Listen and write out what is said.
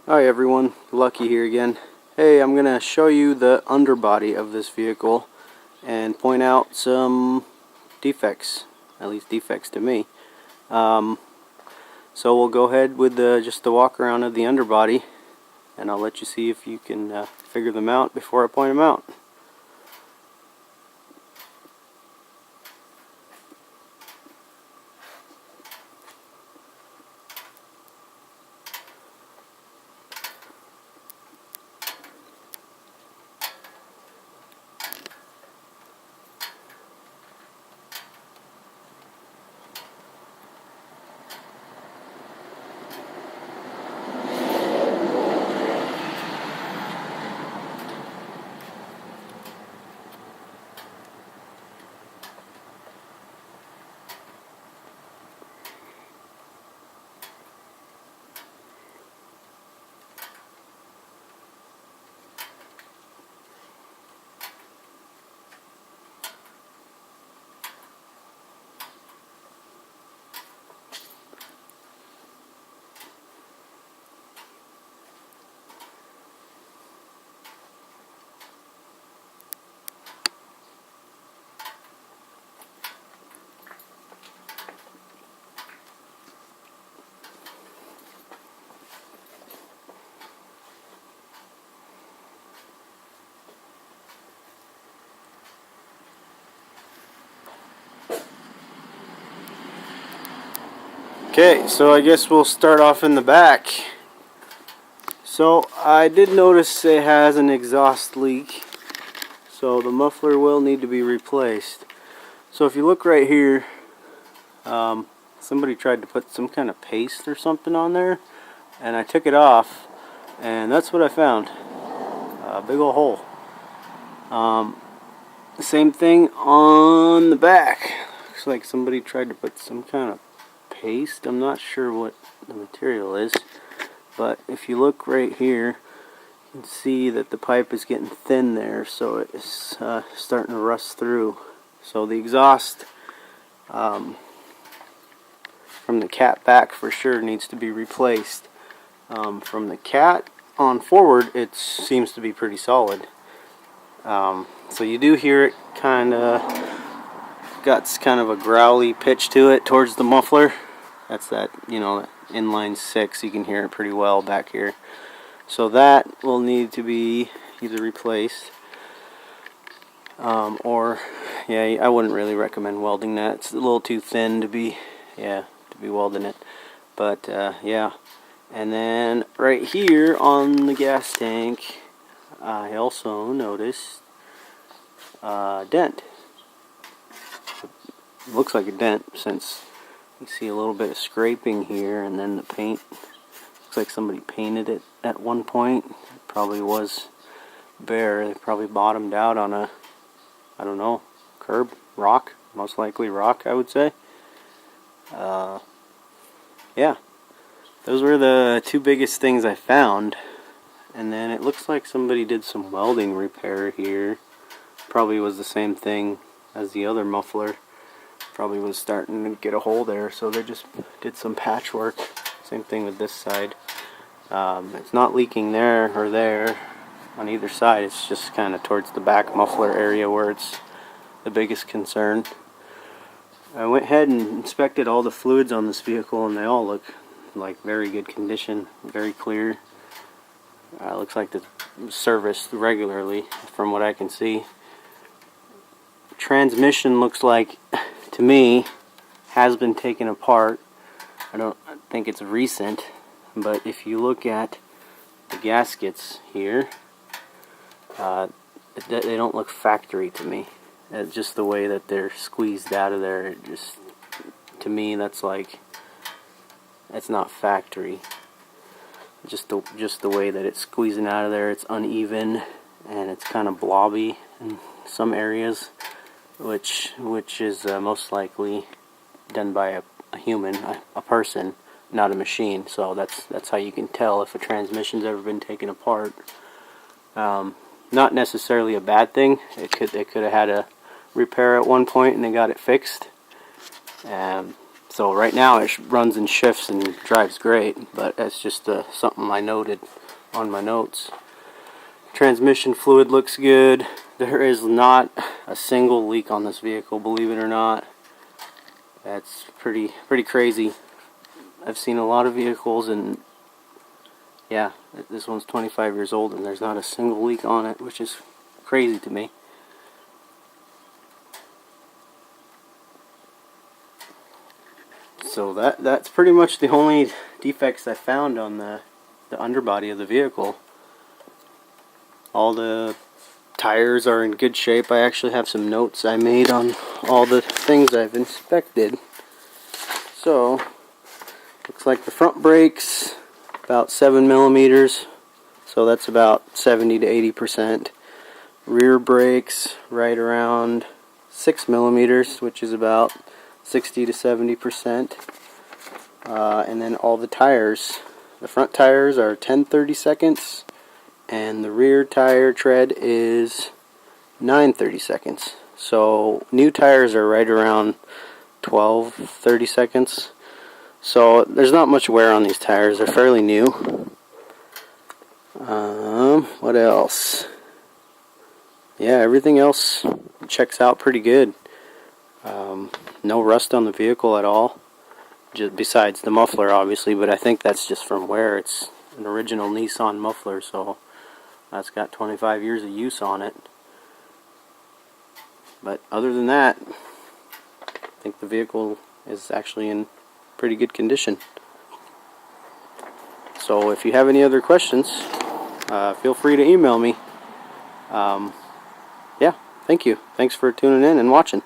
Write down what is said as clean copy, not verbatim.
Hi everyone, Lucky here again. Hey, I'm going to show you the underbody of this vehicle and point out some defects, at least defects to me. So we'll go ahead with just the walk around of the underbody, and I'll let you see if you can figure them out before I point them out. Okay, so I guess we'll start off in the back. So I did notice it has an exhaust leak, so the muffler will need to be replaced. So if you look right here, somebody tried to put some kind of paste or something on there, and I took it off, and that's what I found. A big old hole. Same thing on the back. Looks like somebody tried to put some kind of paste. I'm not sure what the material is, but if you look right here, you can see that the pipe is getting thin there, so it's starting to rust through. So the exhaust from the cat back for sure needs to be replaced. From the cat on forward, it seems to be pretty solid. So you do hear it kind of got kind of a growly pitch to it towards the muffler. That's that, inline 6. You can hear it pretty well back here. So that will need to be either replaced or, yeah, I wouldn't really recommend welding that. It's a little too thin to be welding it. But yeah. And then right here on the gas tank, I also noticed a dent. It looks like a dent since you see a little bit of scraping here, and then the paint looks like somebody painted it at one point. It probably was bare. They probably bottomed out on a, I don't know, curb, rock, most likely rock, I would say. Yeah, those were the two biggest things I found. And then it looks like somebody did some welding repair here. Probably was the same thing as the other muffler. Probably was starting to get a hole there, so they just did some patchwork. Same thing with this side. It's not leaking there or there on either side. It's just kind of towards the back muffler area where it's the biggest concern. I went ahead and inspected all the fluids on this vehicle, and they all look like very good condition, very clear. Looks like it's serviced regularly from what I can see. Transmission looks like, to me, has been taken apart. I don't think it's recent, but if you look at the gaskets here, they don't look factory to me. Just the way that they're squeezed out of there, it just, to me, that's like, it's not factory. Just the way that it's squeezing out of there, it's uneven and it's kind of blobby in some areas, which is most likely done by a human, a person, not a machine. So that's how you can tell if a transmission's ever been taken apart. Not necessarily a bad thing. They could have had a repair at one point and they got it fixed. So right now it runs in shifts and drives great, but that's just something I noted on my notes. Transmission fluid looks good. There is not a single leak on this vehicle, believe it or not. That's pretty crazy. I've seen a lot of vehicles, and yeah, this one's 25 years old and there's not a single leak on it, which is crazy to me. So that's pretty much the only defects I found on the underbody of the vehicle. All the tires are in good shape. I actually have some notes I made on all the things I've inspected. So, looks like the front brakes, about 7 millimeters, so that's about 70 to 80%. Rear brakes, right around 6 millimeters, which is about 60 to 70%. And then all the tires. The front tires are 10/32, and the rear tire tread is 9/32. So new tires are right around 12/32. So there's not much wear on these tires. They're fairly new. What else? Yeah, everything else checks out pretty good. No rust on the vehicle at all, just besides the muffler obviously, but I think that's just from wear. It's an original Nissan muffler, so that's got 25 years of use on it. But other than that, I think the vehicle is actually in pretty good condition. So if you have any other questions, feel free to email me. Yeah, thank you. Thanks for tuning in and watching.